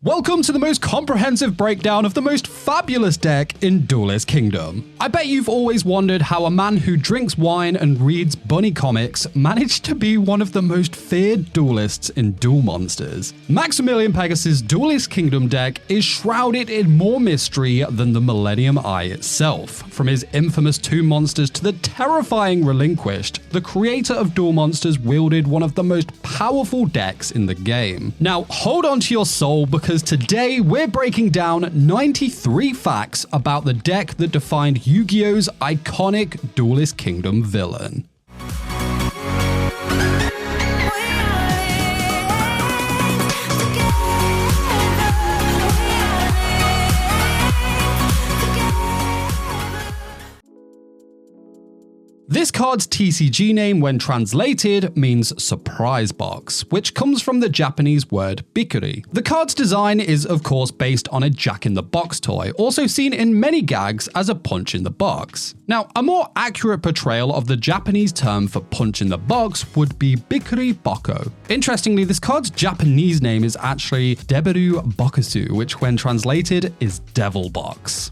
Welcome to the most comprehensive breakdown of the most fabulous deck in Duelist Kingdom. I bet you've always wondered how a man who drinks wine and reads bunny comics managed to be one of the most feared duelists in Duel Monsters. Maximillion Pegasus Duelist Kingdom Deck is shrouded in more mystery than the Millennium Eye itself. From his infamous tomb monsters to the terrifying Relinquished, the creator of Duel Monsters wielded one of the most powerful decks in the game. Now hold on to your soul, because today we're breaking down 93 facts about the deck that defined Yu-Gi-Oh's iconic Duelist Kingdom villain. This card's TCG name, when translated, means surprise box, which comes from the Japanese word bikuri. The card's design is, of course, based on a jack-in-the-box toy, also seen in many gags as a punch in the box. Now, a more accurate portrayal of the Japanese term for punch in the box would be bikuri boko. Interestingly, this card's Japanese name is actually Deberu Bokusu, which when translated is devil box.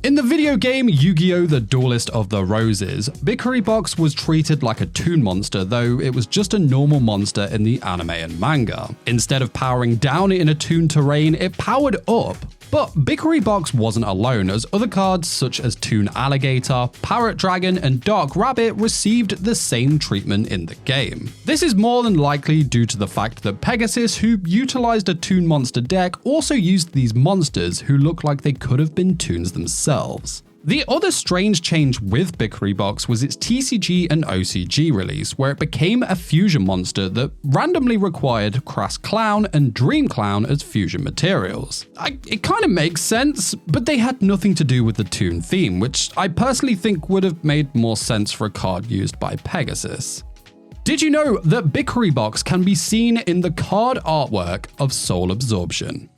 In the video game Yu-Gi-Oh! The Duelist of the Roses, Bikuri Box was treated like a toon monster, though it was just a normal monster in the anime and manga. Instead of powering down in a toon terrain, it powered up. But Bikuri Box wasn't alone, as other cards such as Toon Alligator, Parrot Dragon, and Dark Rabbit received the same treatment in the game. This is more than likely due to the fact that Pegasus, who utilized a toon monster deck, also used these monsters who look like they could have been toons themselves. The other strange change with Bikuri Box was its TCG and OCG release, where it became a fusion monster that randomly required Crass Clown and Dream Clown as fusion materials. It kind of makes sense, but they had nothing to do with the toon theme, which I personally think would have made more sense for a card used by Pegasus. Did you know that Bikuri Box can be seen in the card artwork of Soul Absorption?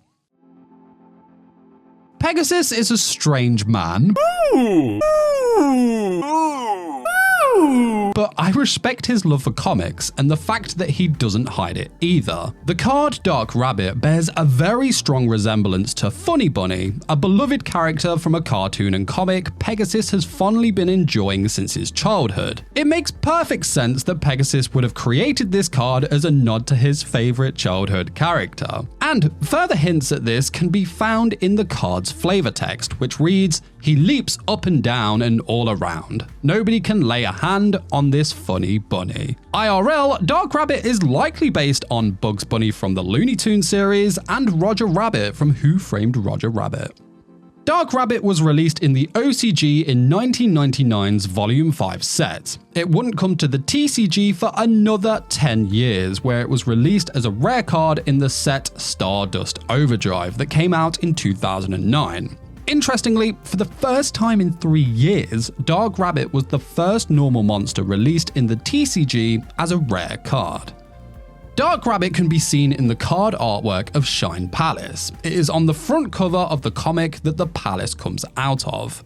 Pegasus is a strange man, but I respect his love for comics and the fact that he doesn't hide it either. The card Dark Rabbit bears a very strong resemblance to Funny Bunny, a beloved character from a cartoon and comic Pegasus has fondly been enjoying since his childhood. It makes perfect sense that Pegasus would have created this card as a nod to his favorite childhood character. And further hints at this can be found in the card's flavor text, which reads, "He leaps up and down and all around. Nobody can lay a hand on this funny bunny." IRL, Dark Rabbit is likely based on Bugs Bunny from the Looney Tunes series and Roger Rabbit from Who Framed Roger Rabbit. Dark Rabbit was released in the OCG in 1999's Volume 5 set. It wouldn't come to the TCG for another 10 years, where it was released as a rare card in the set Stardust Overdrive that came out in 2009. Interestingly, for the first time in 3 years, Dark Rabbit was the first normal monster released in the TCG as a rare card. Dark Rabbit can be seen in the card artwork of Shine Palace. It is on the front cover of the comic that the palace comes out of.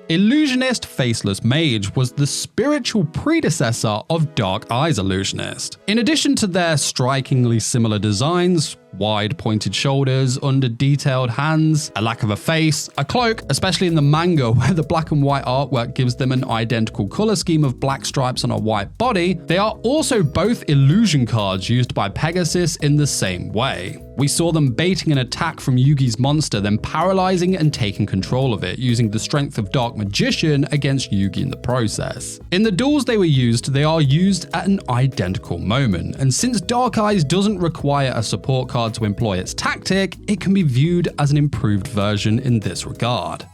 Illusionist Faceless Mage was the spiritual predecessor of Dark Eyes Illusionist. In addition to their strikingly similar designs, wide pointed shoulders, under-detailed hands, a lack of a face, a cloak, especially in the manga where the black and white artwork gives them an identical color scheme of black stripes on a white body, they are also both illusion cards used by Pegasus in the same way. We saw them baiting an attack from Yugi's monster, then paralyzing and taking control of it, using the strength of Dark Magician against Yugi in the process. In the duels they were used, they are used at an identical moment, and since Dark Eyes doesn't require a support card to employ its tactic, it can be viewed as an improved version in this regard.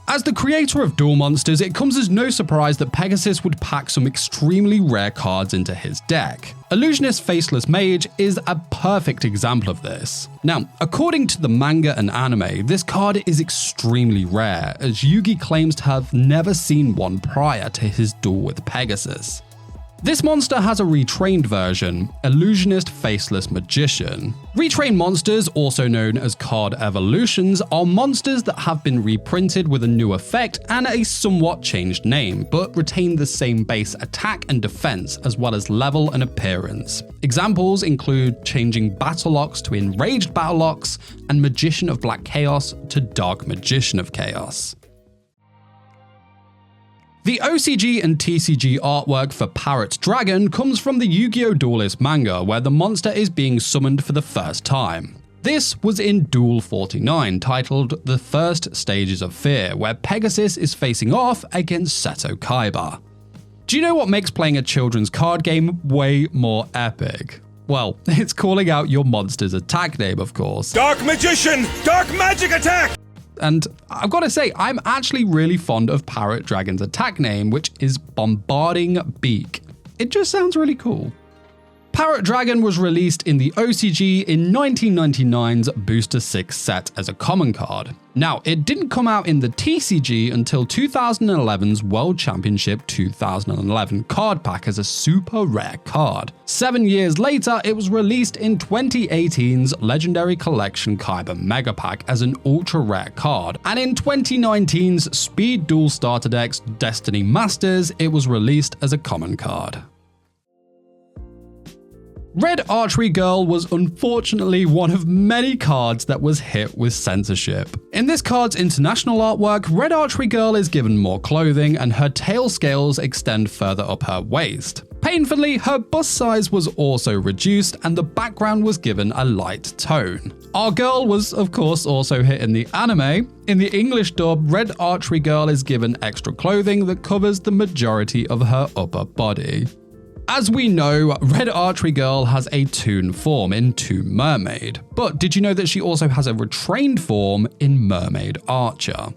As the creator of Duel Monsters, it comes as no surprise that Pegasus would pack some extremely rare cards into his deck. Illusionist Faceless Mage is a perfect example of this. Now, according to the manga and anime, this card is extremely rare, as Yugi claims to have never seen one prior to his duel with Pegasus. This monster has a retrained version, Illusionist Faceless Magician. Retrained monsters, also known as card evolutions, are monsters that have been reprinted with a new effect and a somewhat changed name, but retain the same base attack and defense, as well as level and appearance. Examples include changing Battle-Ox to Enraged Battle-Ox and Magician of Black Chaos to Dark Magician of Chaos. The OCG and TCG artwork for Parrot Dragon comes from the Yu-Gi-Oh! Duelist manga, where the monster is being summoned for the first time. This was in Duel 49, titled The First Stages of Fear, where Pegasus is facing off against Seto Kaiba. Do you know what makes playing a children's card game way more epic? Well, it's calling out your monster's attack name, of course. Dark Magician! Dark Magic Attack! And I've got to say, I'm actually really fond of Parrot Dragon's attack name, which is Bombarding Beak. It just sounds really cool. Parrot Dragon was released in the OCG in 1999's Booster 6 set as a common card. Now, it didn't come out in the TCG until 2011's World Championship 2011 card pack as a super rare card. 7 years later, it was released in 2018's Legendary Collection Kaiba Mega Pack as an ultra rare card, and in 2019's Speed Duel Starter Decks Destiny Masters, it was released as a common card. Red Archery Girl was unfortunately one of many cards that was hit with censorship. In this card's international artwork, Red Archery Girl is given more clothing and her tail scales extend further up her waist. Painfully, her bust size was also reduced and the background was given a light tone. Our girl was of course also hit in the anime. In the English dub, Red Archery Girl is given extra clothing that covers the majority of her upper body. As we know, Red Archery Girl has a Toon form in Toon Mermaid, but did you know that she also has a retrained form in Mermaid Archer?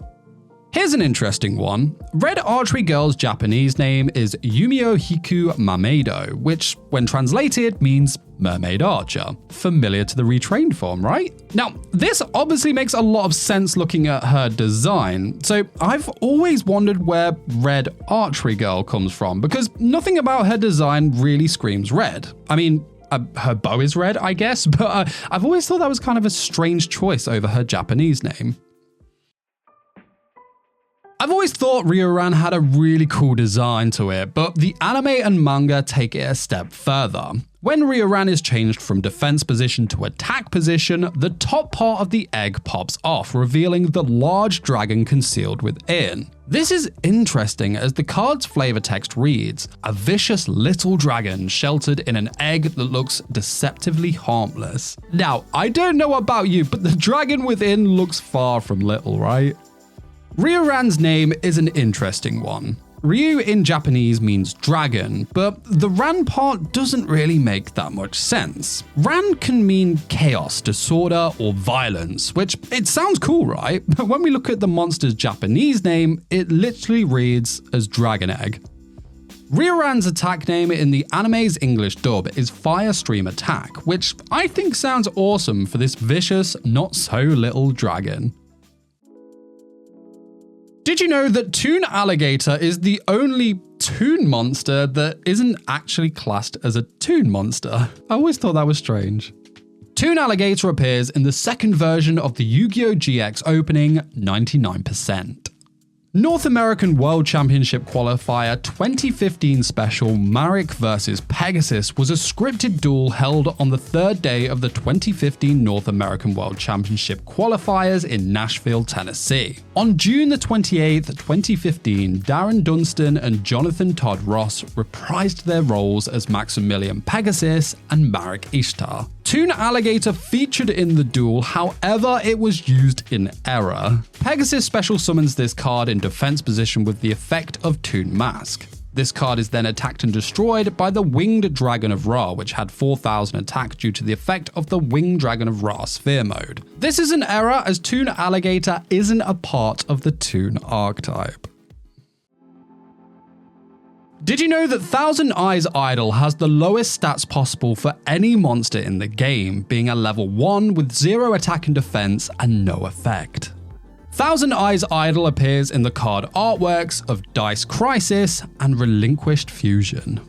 Here's an interesting one. Red Archery Girl's Japanese name is Yumio Hiku Mameido, which, when translated, means Mermaid Archer. Familiar to the retrained form, right? Now, this obviously makes a lot of sense looking at her design, so I've always wondered where Red Archery Girl comes from, because nothing about her design really screams red. I mean, her bow is red, I guess, but I've always thought that was kind of a strange choice over her Japanese name. I've always thought Ryoran had a really cool design to it, but the anime and manga take it a step further. When Ryoran is changed from defense position to attack position, the top part of the egg pops off, revealing the large dragon concealed within. This is interesting as the card's flavor text reads, "A vicious little dragon sheltered in an egg that looks deceptively harmless." Now, I don't know about you, but the dragon within looks far from little, right? Ryoran's name is an interesting one. Ryu in Japanese means dragon, but the Ran part doesn't really make that much sense. Ran can mean chaos, disorder, or violence, which it sounds cool, right? But when we look at the monster's Japanese name, it literally reads as Dragon Egg. Ryoran's attack name in the anime's English dub is Fire Stream Attack, which I think sounds awesome for this vicious, not so little dragon. Did you know that Toon Alligator is the only Toon monster that isn't actually classed as a Toon monster? I always thought that was strange. Toon Alligator appears in the second version of the Yu-Gi-Oh! GX opening 99%. North American World Championship Qualifier 2015 special Marek vs Pegasus was a scripted duel held on the third day of the 2015 North American World Championship Qualifiers in Nashville, Tennessee. On June the 28th, 2015, Darren Dunstan and Jonathan Todd Ross reprised their roles as Maximillion Pegasus and Marek Ishtar. Toon Alligator featured in the duel, however, it was used in error. Pegasus special summons this card in defense position with the effect of Toon Mask. This card is then attacked and destroyed by the Winged Dragon of Ra, which had 4,000 attack due to the effect of the Winged Dragon of Ra sphere mode. This is an error as Toon Alligator isn't a part of the Toon archetype. Did you know that Thousand Eyes Idol has the lowest stats possible for any monster in the game, being a level 1 with 0 attack and defense and no effect? Thousand Eyes Idol appears in the card artworks of Dice Crisis and Relinquished Fusion.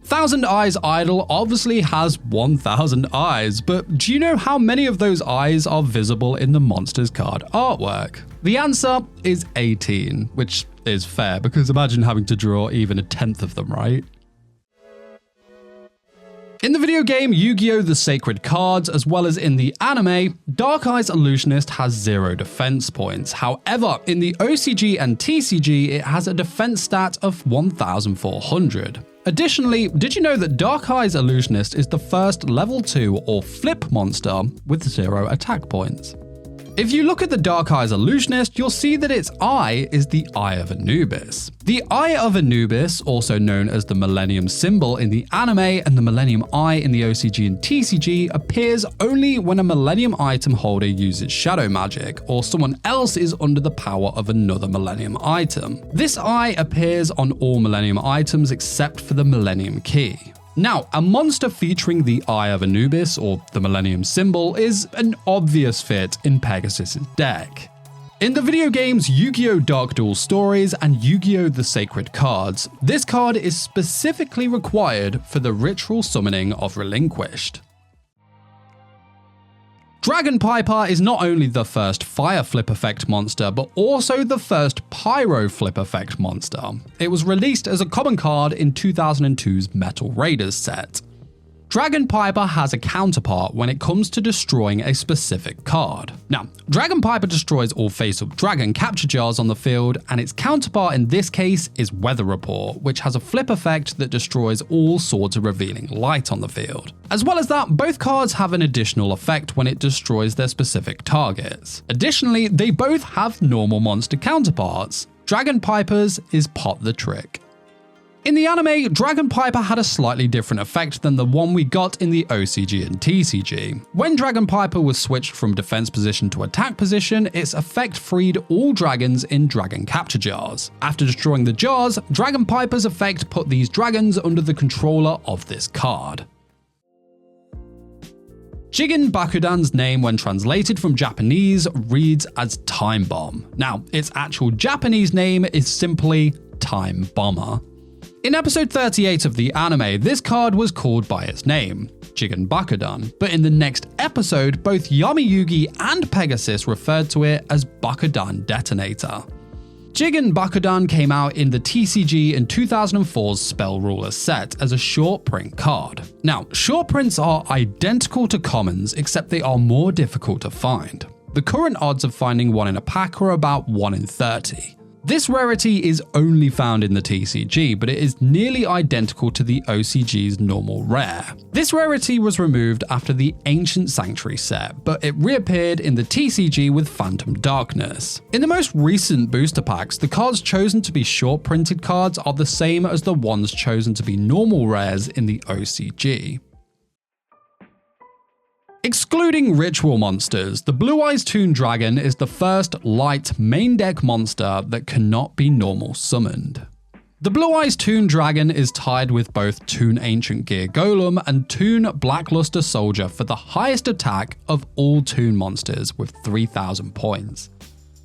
Thousand Eyes Idol obviously has 1,000 eyes, but do you know how many of those eyes are visible in the monster's card artwork? The answer is 18, which is fair because imagine having to draw even a tenth of them, right? In the video game Yu-Gi-Oh! The Sacred Cards, as well as in the anime, Dark Eyes Illusionist has 0 defense points. However, in the OCG and TCG, it has a defense stat of 1,400. Additionally, did you know that Dark Eyes Illusionist is the first level 2 or flip monster with 0 attack points? If you look at the Dark Eyes Illusionist, you'll see that its eye is the Eye of Anubis. The Eye of Anubis, also known as the Millennium Symbol in the anime and the Millennium Eye in the OCG and TCG, appears only when a Millennium item holder uses shadow magic, or someone else is under the power of another Millennium item. This eye appears on all Millennium items except for the Millennium Key. Now, a monster featuring the Eye of Anubis, or the Millennium Symbol, is an obvious fit in Pegasus' deck. In the video games Yu-Gi-Oh! Dark Duel Stories and Yu-Gi-Oh! The Sacred Cards, this card is specifically required for the ritual summoning of Relinquished. Dragon Piper is not only the first Fire Flip Effect monster, but also the first Pyro Flip Effect monster. It was released as a common card in 2002's Metal Raiders set. Dragon Piper has a counterpart when it comes to destroying a specific card. Now, Dragon Piper destroys all face-up dragon capture jars on the field, and its counterpart in this case is Weather Report, which has a flip effect that destroys all Swords of Revealing Light on the field. As well as that, both cards have an additional effect when it destroys their specific targets. Additionally, they both have normal monster counterparts. Dragon Piper's is Pot the Trick. In the anime, Dragon Piper had a slightly different effect than the one we got in the OCG and TCG. When Dragon Piper was switched from defense position to attack position, its effect freed all dragons in dragon capture jars. After destroying the jars, Dragon Piper's effect put these dragons under the controller of this card. Jigen Bakudan's name when translated from Japanese reads as Time Bomb. Now, its actual Japanese name is simply Time Bomber. In episode 38 of the anime, this card was called by its name, Jigen Bakudan, but in the next episode, both Yami Yugi and Pegasus referred to it as Bakudan Detonator. Jigen Bakudan came out in the TCG in 2004's Spell Ruler set as a short print card. Now, short prints are identical to commons, except they are more difficult to find. The current odds of finding one in a pack are about 1 in 30. This rarity is only found in the TCG, but it is nearly identical to the OCG's normal rare. This rarity was removed after the Ancient Sanctuary set, but it reappeared in the TCG with Phantom Darkness. In the most recent booster packs, the cards chosen to be short printed cards are the same as the ones chosen to be normal rares in the OCG. Excluding ritual monsters, the Blue Eyes Toon Dragon is the first light main deck monster that cannot be normal summoned. The Blue Eyes Toon Dragon is tied with both Toon Ancient Gear Golem and Toon Blackluster Soldier for the highest attack of all Toon monsters with 3,000 points.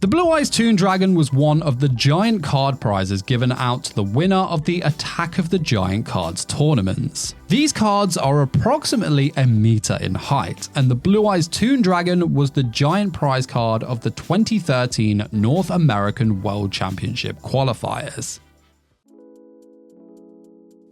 The Blue Eyes Toon Dragon was one of the giant card prizes given out to the winner of the Attack of the Giant Cards tournaments. These cards are approximately a meter in height, and the Blue Eyes Toon Dragon was the giant prize card of the 2013 North American World Championship qualifiers.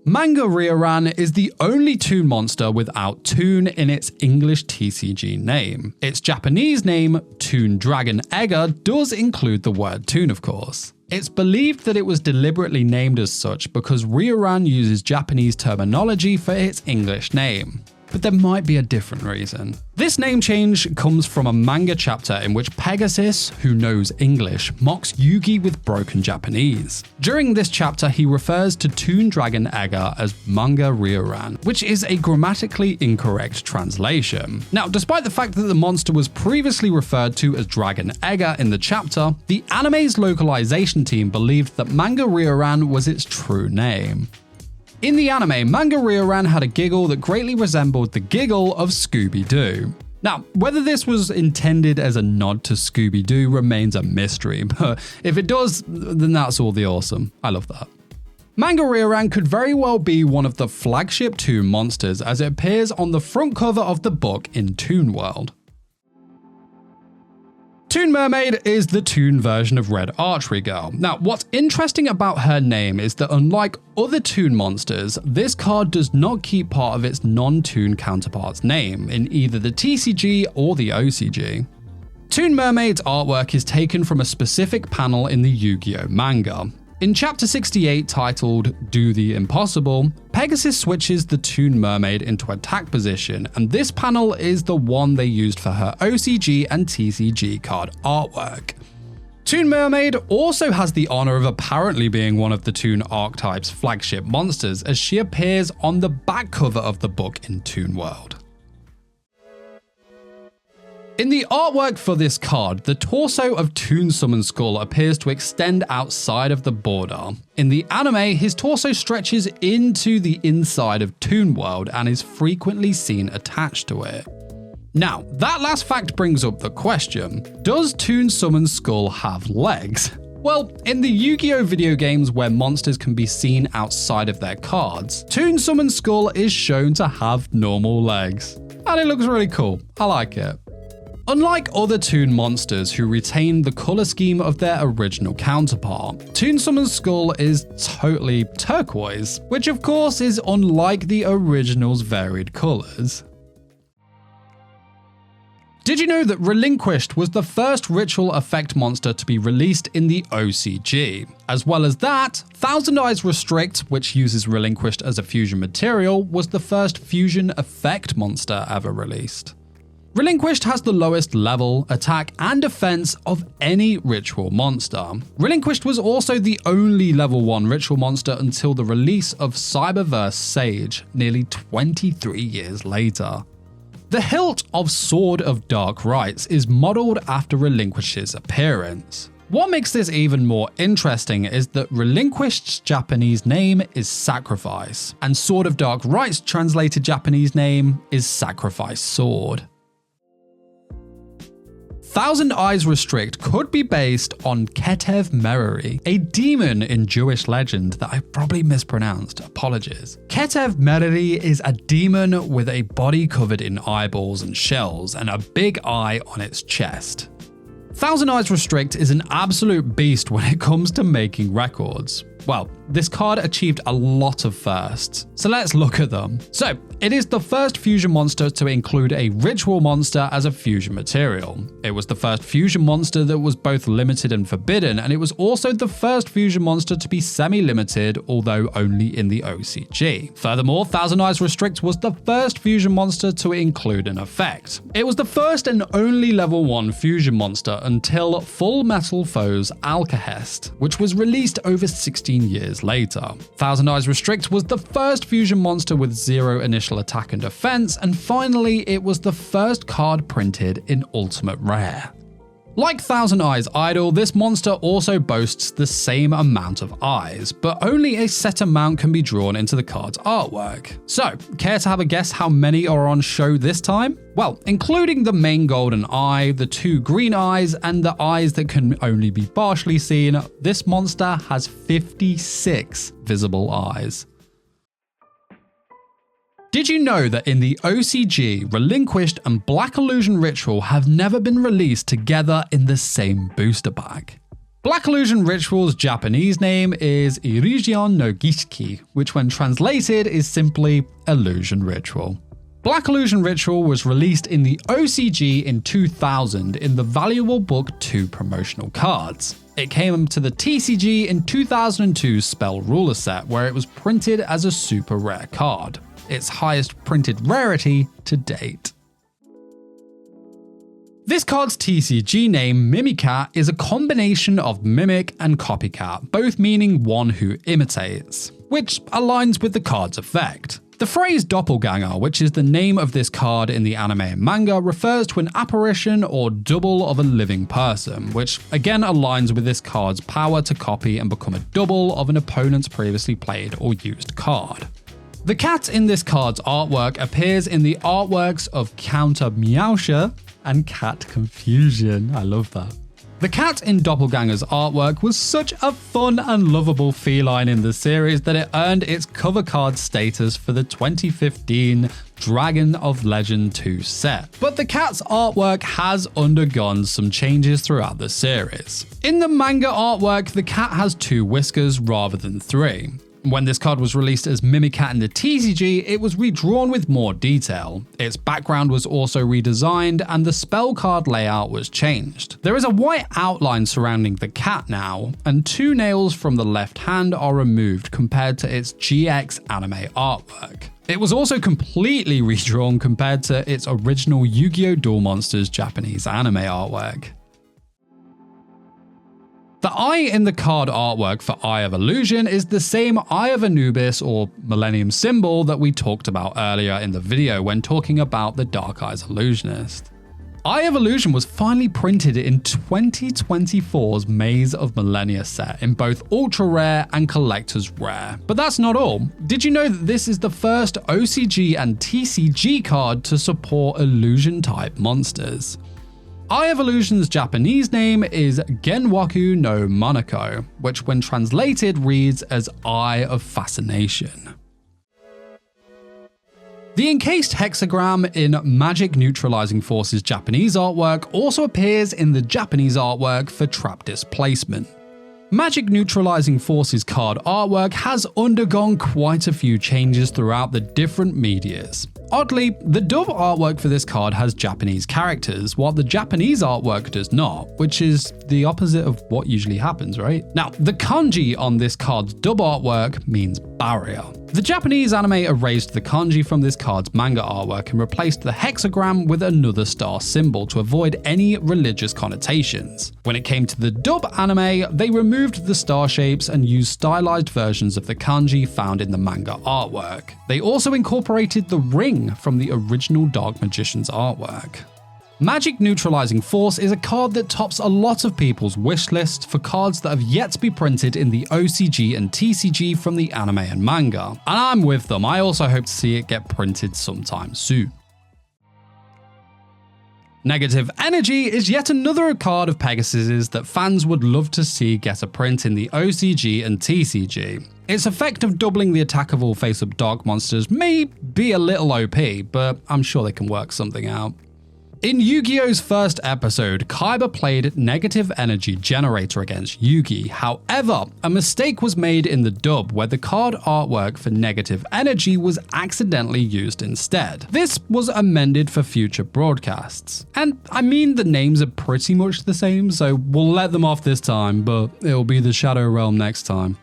Karrarin is the only Toon monster without Toon in its English TCG name. Its Japanese name, Toon Dragon Egger, does include the word Toon, of course. It's believed that it was deliberately named as such because Karrarin uses Japanese terminology for its English name. But there might be a different reason. This name change comes from a manga chapter in which Pegasus, who knows English, mocks Yugi with broken Japanese. During this chapter, he refers to Toon Dragon Egger as Karrarin, which is a grammatically incorrect translation. Now, despite the fact that the monster was previously referred to as Dragon Egger in the chapter, the anime's localization team believed that Karrarin was its true name. In the anime, Karrarin had a giggle that greatly resembled the giggle of Scooby-Doo. Now, whether this was intended as a nod to Scooby-Doo remains a mystery, but if it does, then that's all the awesome. I love that. Manga Karrarin could very well be one of the flagship Toon monsters as it appears on the front cover of the book in Toon World. Toon Mermaid is the Toon version of Red Archery Girl. Now, what's interesting about her name is that unlike other Toon monsters, this card does not keep part of its non-Toon counterpart's name in either the TCG or the OCG. Toon Mermaid's artwork is taken from a specific panel in the Yu-Gi-Oh! Manga. In Chapter 68, titled Do the Impossible, Pegasus switches the Toon Mermaid into attack position, and this panel is the one they used for her OCG and TCG card artwork. Toon Mermaid also has the honor of apparently being one of the Toon archetype's flagship monsters, as she appears on the back cover of the book in Toon World. In the artwork for this card, the torso of Toon Summon Skull appears to extend outside of the border. In the anime, his torso stretches into the inside of Toon World and is frequently seen attached to it. Now, that last fact brings up the question, does Toon Summon Skull have legs? Well, in the Yu-Gi-Oh! Video games where monsters can be seen outside of their cards, Toon Summon Skull is shown to have normal legs. And it looks really cool, I like it. Unlike other Toon monsters who retain the colour scheme of their original counterpart, Toon Summon Skull is totally turquoise, which of course is unlike the original's varied colours. Did you know that Relinquished was the first ritual effect monster to be released in the OCG? As well as that, Thousand Eyes Restrict, which uses Relinquished as a fusion material, was the first fusion effect monster ever released. Relinquished has the lowest level, attack, and defense of any ritual monster. Relinquished was also the only level 1 ritual monster until the release of Cyberverse Sage, nearly 23 years later. The hilt of Sword of Dark Rites is modelled after Relinquished's appearance. What makes this even more interesting is that Relinquished's Japanese name is Sacrifice, and Sword of Dark Rites' translated Japanese name is Sacrifice Sword. Thousand Eyes Restrict could be based on Ketev Merari, a demon in Jewish legend that I probably mispronounced, apologies. Ketev Merari is a demon with a body covered in eyeballs and shells and a big eye on its chest. Thousand Eyes Restrict is an absolute beast when it comes to making records. Well, this card achieved a lot of firsts, so let's look at them. So, it is the first fusion monster to include a ritual monster as a fusion material. It was the first fusion monster that was both limited and forbidden, and it was also the first fusion monster to be semi-limited, although only in the OCG. Furthermore, Thousand Eyes Restrict was the first fusion monster to include an effect. It was the first and only level 1 fusion monster until Full Metal Foes Alcahest, which was released over 16 years later. Thousand Eyes Restrict was the first fusion monster with 0 initial attack and defense, and finally it was the first card printed in Ultimate Rare. Like Thousand Eyes Idol, this monster also boasts the same amount of eyes, but only a set amount can be drawn into the card's artwork. So, care to have a guess how many are on show this time? Well, including the main golden eye, the 2 green eyes, and the eyes that can only be partially seen, this monster has 56 visible eyes. Did you know that in the OCG, Relinquished and Black Illusion Ritual have never been released together in the same booster pack? Black Illusion Ritual's Japanese name is Irigion no Gishiki, which when translated is simply Illusion Ritual. Black Illusion Ritual was released in the OCG in 2000 in the valuable book 2 promotional cards. It came to the TCG in 2002 Spell Ruler set, where it was printed as a super rare card, its highest printed rarity to date. This card's TCG name, Mimicat, is a combination of mimic and copycat, both meaning one who imitates, which aligns with the card's effect. The phrase doppelganger, which is the name of this card in the anime and manga, refers to an apparition or double of a living person, which again aligns with this card's power to copy and become a double of an opponent's previously played or used card. The cat in this card's artwork appears in the artworks of Counter Meowsha and Cat Confusion. I love that. The cat in Doppelganger's artwork was such a fun and lovable feline in the series that it earned its cover card status for the 2015 Dragon of Legend 2 set. But the cat's artwork has undergone some changes throughout the series. In the manga artwork, the cat has 2 whiskers rather than 3. When this card was released as Mimicat in the TCG, it was redrawn with more detail. Its background was also redesigned, and the spell card layout was changed. There is a white outline surrounding the cat now, and 2 nails from the left hand are removed compared to its GX anime artwork. It was also completely redrawn compared to its original Yu-Gi-Oh! Duel Monsters Japanese anime artwork. The eye in the card artwork for Eye of Illusion is the same Eye of Anubis or Millennium symbol that we talked about earlier in the video when talking about the Dark Eyes Illusionist. Eye of Illusion was finally printed in 2024's Maze of Millennia set in both Ultra Rare and Collector's Rare. But that's not all. Did you know that this is the first OCG and TCG card to support illusion-type monsters? Eye of Illusion's Japanese name is Genwaku no Monako, which when translated reads as Eye of Fascination. The encased hexagram in Magic Neutralizing Force's Japanese artwork also appears in the Japanese artwork for Trap Displacement. Magic Neutralizing Force's card artwork has undergone quite a few changes throughout the different medias. Oddly, the dub artwork for this card has Japanese characters, while the Japanese artwork does not, which is the opposite of what usually happens, right? Now, the kanji on this card's dub artwork means barrier. The Japanese anime erased the kanji from this card's manga artwork and replaced the hexagram with another star symbol to avoid any religious connotations. When it came to the dub anime, they removed the star shapes and used stylized versions of the kanji found in the manga artwork. They also incorporated the ring from the original Dark Magician's artwork. Magic Neutralizing Force is a card that tops a lot of people's wish list for cards that have yet to be printed in the OCG and TCG from the anime and manga. And I'm with them, I also hope to see it get printed sometime soon. Negative Energy is yet another card of Pegasus's that fans would love to see get a print in the OCG and TCG. Its effect of doubling the attack of all face-up dark monsters may be a little OP, but I'm sure they can work something out. In Yu-Gi-Oh's first episode, Kaiba played Negative Energy Generator against Yugi. However, a mistake was made in the dub where the card artwork for Negative Energy was accidentally used instead. This was amended for future broadcasts. And I mean, the names are pretty much the same, so we'll let them off this time, but it'll be the Shadow Realm next time.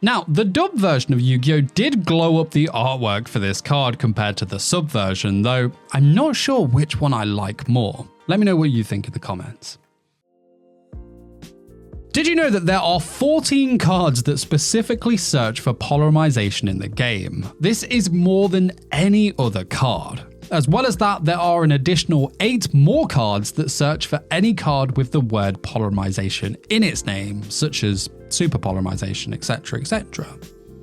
Now, the dub version of Yu-Gi-Oh! Did glow up the artwork for this card compared to the sub version, though I'm not sure which one I like more. Let me know what you think in the comments. Did you know that there are 14 cards that specifically search for polymerization in the game? This is more than any other card. As well as that, there are an additional 8 more cards that search for any card with the word polymerization in its name, such as super polymerization, etc, etc.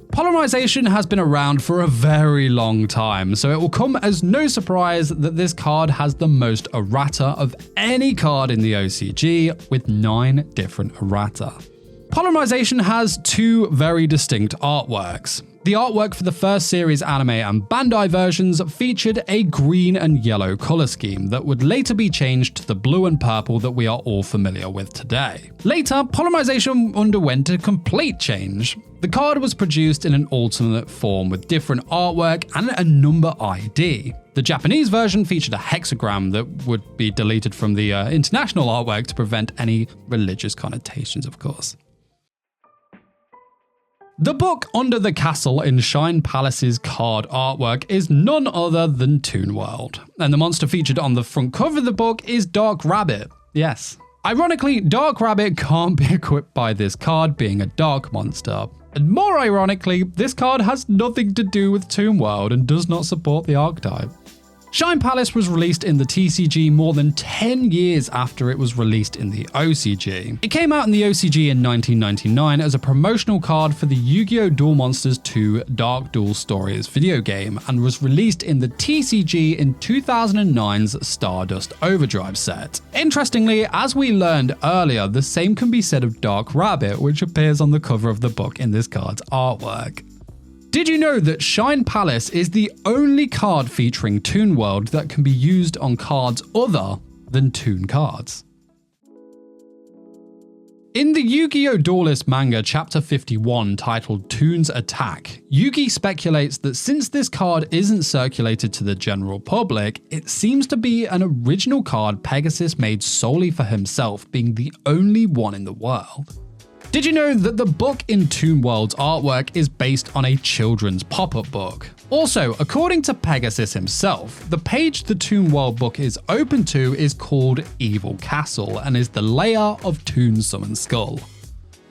Polymerization has been around for a very long time, so it will come as no surprise that this card has the most errata of any card in the OCG, with 9 different errata. Polymerization has 2 very distinct artworks. The artwork for the first series anime and Bandai versions featured a green and yellow color scheme that would later be changed to the blue and purple that we are all familiar with today. Later, polymerization underwent a complete change. The card was produced in an alternate form with different artwork and a number ID. The Japanese version featured a hexagram that would be deleted from the international artwork to prevent any religious connotations, of course. The book Under the Castle in Shine Palace's card artwork is none other than Toon World, and the monster featured on the front cover of the book is Dark Rabbit. Yes. Ironically, Dark Rabbit can't be equipped by this card being a dark monster. And more ironically, this card has nothing to do with Toon World and does not support the archetype. Shine Palace was released in the TCG more than 10 years after it was released in the OCG. It came out in the OCG in 1999 as a promotional card for the Yu-Gi-Oh! Duel Monsters 2 Dark Duel Stories video game and was released in the TCG in 2009's Stardust Overdrive set. Interestingly, as we learned earlier, the same can be said of Dark Rabbit, which appears on the cover of the book in this card's artwork. Did you know that Shine Palace is the only card featuring Toon World that can be used on cards other than Toon cards? In the Yu-Gi-Oh! Duelist manga chapter 51 titled Toon's Attack, Yugi speculates that since this card isn't circulated to the general public, it seems to be an original card Pegasus made solely for himself, being the only one in the world. Did you know that the book in Toon World's artwork is based on a children's pop-up book? Also, according to Pegasus himself, the page the Toon World book is open to is called Evil Castle and is the lair of Toon Summoned Skull.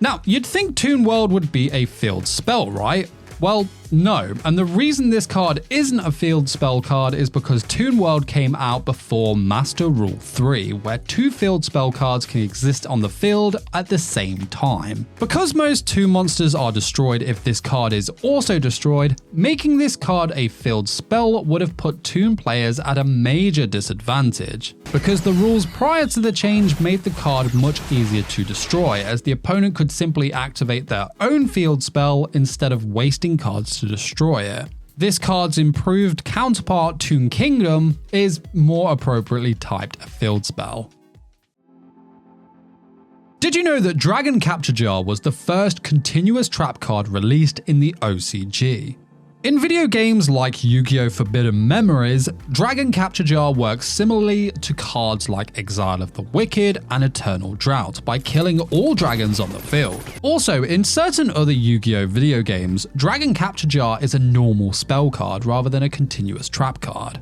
Now, you'd think Toon World would be a field spell, right? Well, no, and the reason this card isn't a field spell card is because Toon World came out before Master Rule 3, where 2 field spell cards can exist on the field at the same time. Because most Toon monsters are destroyed if this card is also destroyed, making this card a field spell would have put Toon players at a major disadvantage, because the rules prior to the change made the card much easier to destroy, as the opponent could simply activate their own field spell instead of wasting cards to destroy it. This card's improved counterpart, Toon Kingdom, is more appropriately typed a field spell. Did you know that Dragon Capture Jar was the first continuous trap card released in the OCG? In video games like Yu-Gi-Oh! Forbidden Memories, Dragon Capture Jar works similarly to cards like Exile of the Wicked and Eternal Drought by killing all dragons on the field. Also, in certain other Yu-Gi-Oh! Video games, Dragon Capture Jar is a normal spell card rather than a continuous trap card.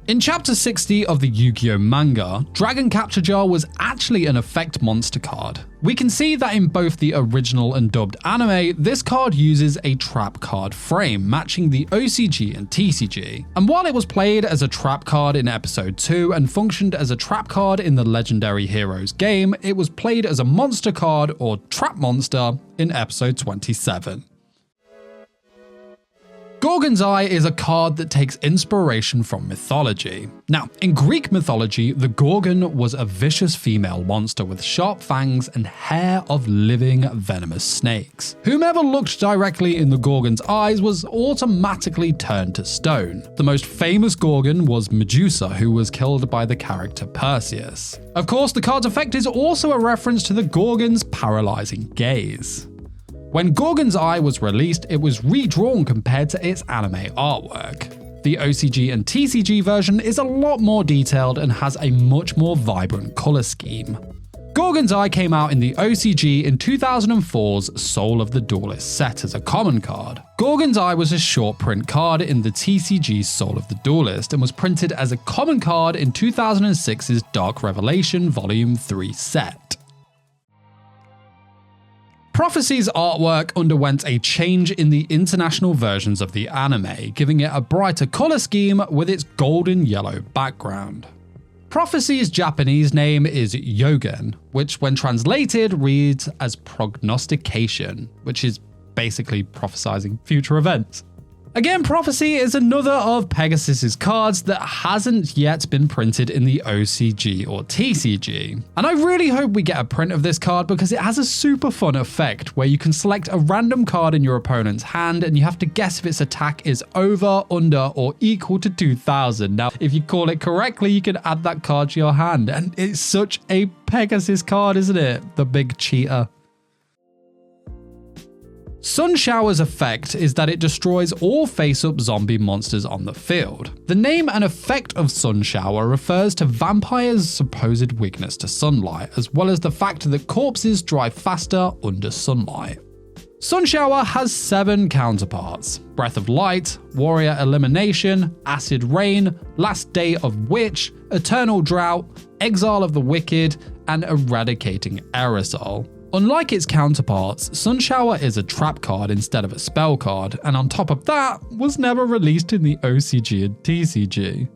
In Chapter 60 of the Yu-Gi-Oh! Manga, Dragon Capture Jar was actually an effect monster card. We can see that in both the original and dubbed anime, this card uses a trap card frame, matching the OCG and TCG. And while it was played as a trap card in Episode 2 and functioned as a trap card in the Legendary Heroes game, it was played as a monster card or trap monster in Episode 27. Gorgon's Eye is a card that takes inspiration from mythology. Now, in Greek mythology, the Gorgon was a vicious female monster with sharp fangs and hair of living venomous snakes. Whomever looked directly in the Gorgon's eyes was automatically turned to stone. The most famous Gorgon was Medusa, who was killed by the character Perseus. Of course, the card's effect is also a reference to the Gorgon's paralyzing gaze. When Gorgon's Eye was released, it was redrawn compared to its anime artwork. The OCG and TCG version is a lot more detailed and has a much more vibrant colour scheme. Gorgon's Eye came out in the OCG in 2004's Soul of the Duelist set as a common card. Gorgon's Eye was a short print card in the TCG's Soul of the Duelist and was printed as a common card in 2006's Dark Revelation Volume 3 set. Prophecy's artwork underwent a change in the international versions of the anime, giving it a brighter colour scheme with its golden yellow background. Prophecy's Japanese name is Yogen, which when translated reads as prognostication, which is basically prophesizing future events. Again, Prophecy is another of Pegasus's cards that hasn't yet been printed in the OCG or TCG. And I really hope we get a print of this card because it has a super fun effect where you can select a random card in your opponent's hand and you have to guess if its attack is over, under, or equal to 2000. Now, if you call it correctly, you can add that card to your hand. And it's such a Pegasus card, isn't it? The big cheater. Sun Shower's effect is that it destroys all face-up zombie monsters on the field. The name and effect of Sun Shower refers to vampires' supposed weakness to sunlight, as well as the fact that corpses dry faster under sunlight. Sun Shower has 7 counterparts: Breath of Light, Warrior Elimination, Acid Rain, Last Day of Witch, Eternal Drought, Exile of the Wicked, and Eradicating Aerosol. Unlike its counterparts, Sun Shower is a trap card instead of a spell card, and on top of that, was never released in the OCG and TCG.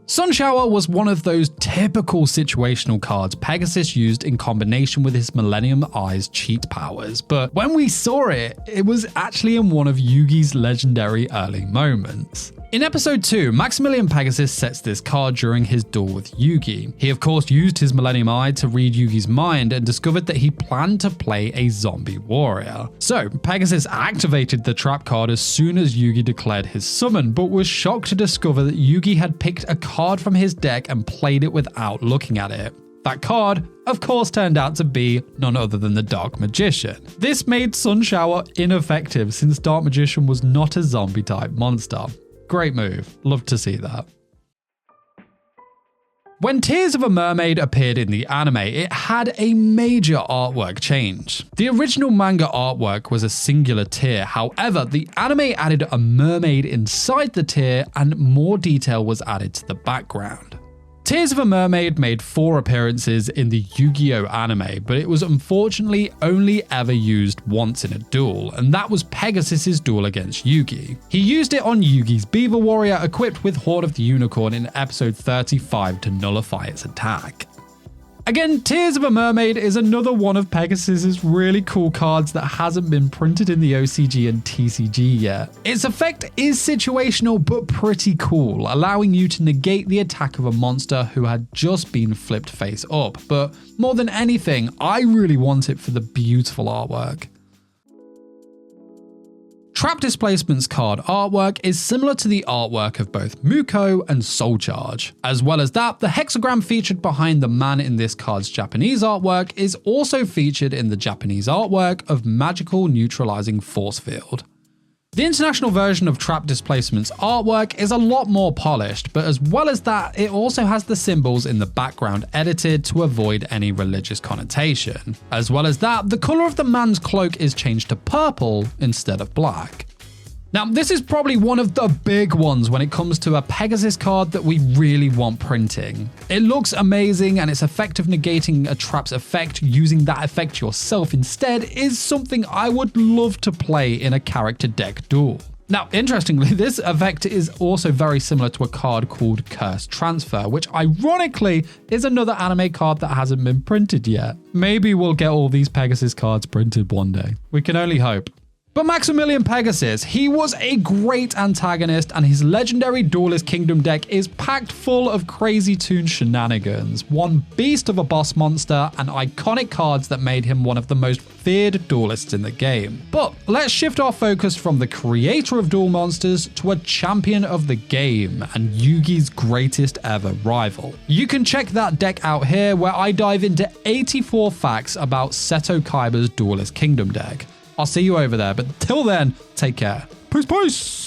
Sunshower was one of those typical situational cards Pegasus used in combination with his Millennium Eye's cheat powers, but when we saw it, it was actually in one of Yugi's legendary early moments. In episode 2, Maximillion Pegasus sets this card during his duel with Yugi. He of course used his Millennium Eye to read Yugi's mind and discovered that he planned to play a zombie warrior. So Pegasus activated the trap card as soon as Yugi declared his summon, but was shocked to discover that Yugi had picked a card from his deck and played it without looking at it. That card, of course, turned out to be none other than the Dark Magician. This made Sunshower ineffective since Dark Magician was not a zombie type monster. Great move. Love to see that. When Tears of a Mermaid appeared in the anime, it had a major artwork change. The original manga artwork was a singular tear, however, the anime added a mermaid inside the tear and more detail was added to the background. Tears of a Mermaid made 4 appearances in the Yu-Gi-Oh! Anime, but it was unfortunately only ever used once in a duel, and that was Pegasus' duel against Yugi. He used it on Yugi's Beaver Warrior equipped with Horde of the Unicorn in episode 35 to nullify its attack. Again, Tears of a Mermaid is another one of Pegasus' really cool cards that hasn't been printed in the OCG and TCG yet. Its effect is situational but pretty cool, allowing you to negate the attack of a monster who had just been flipped face up, but more than anything, I really want it for the beautiful artwork. Trap Displacement's card artwork is similar to the artwork of both Muko and Soul Charge. As well as that, the hexagram featured behind the man in this card's Japanese artwork is also featured in the Japanese artwork of Magical Neutralizing Force Field. The international version of Trap Displacement's artwork is a lot more polished, but as well as that, it also has the symbols in the background edited to avoid any religious connotation. As well as that, the colour of the man's cloak is changed to purple instead of black. Now, this is probably one of the big ones when it comes to a Pegasus card that we really want printing. It looks amazing and its effect of negating a trap's effect using that effect yourself instead is something I would love to play in a character deck duel. Now, interestingly, this effect is also very similar to a card called Curse Transfer, which ironically is another anime card that hasn't been printed yet. Maybe we'll get all these Pegasus cards printed one day. We can only hope. But Maximillion Pegasus, he was a great antagonist and his legendary Duelist Kingdom deck is packed full of crazy toon shenanigans, one beast of a boss monster and iconic cards that made him one of the most feared duelists in the game. But let's shift our focus from the creator of duel monsters to a champion of the game and Yugi's greatest ever rival. You can check that deck out here where I dive into 84 facts about Seto Kaiba's Duelist Kingdom deck. I'll see you over there, but till then, take care. Peace, peace!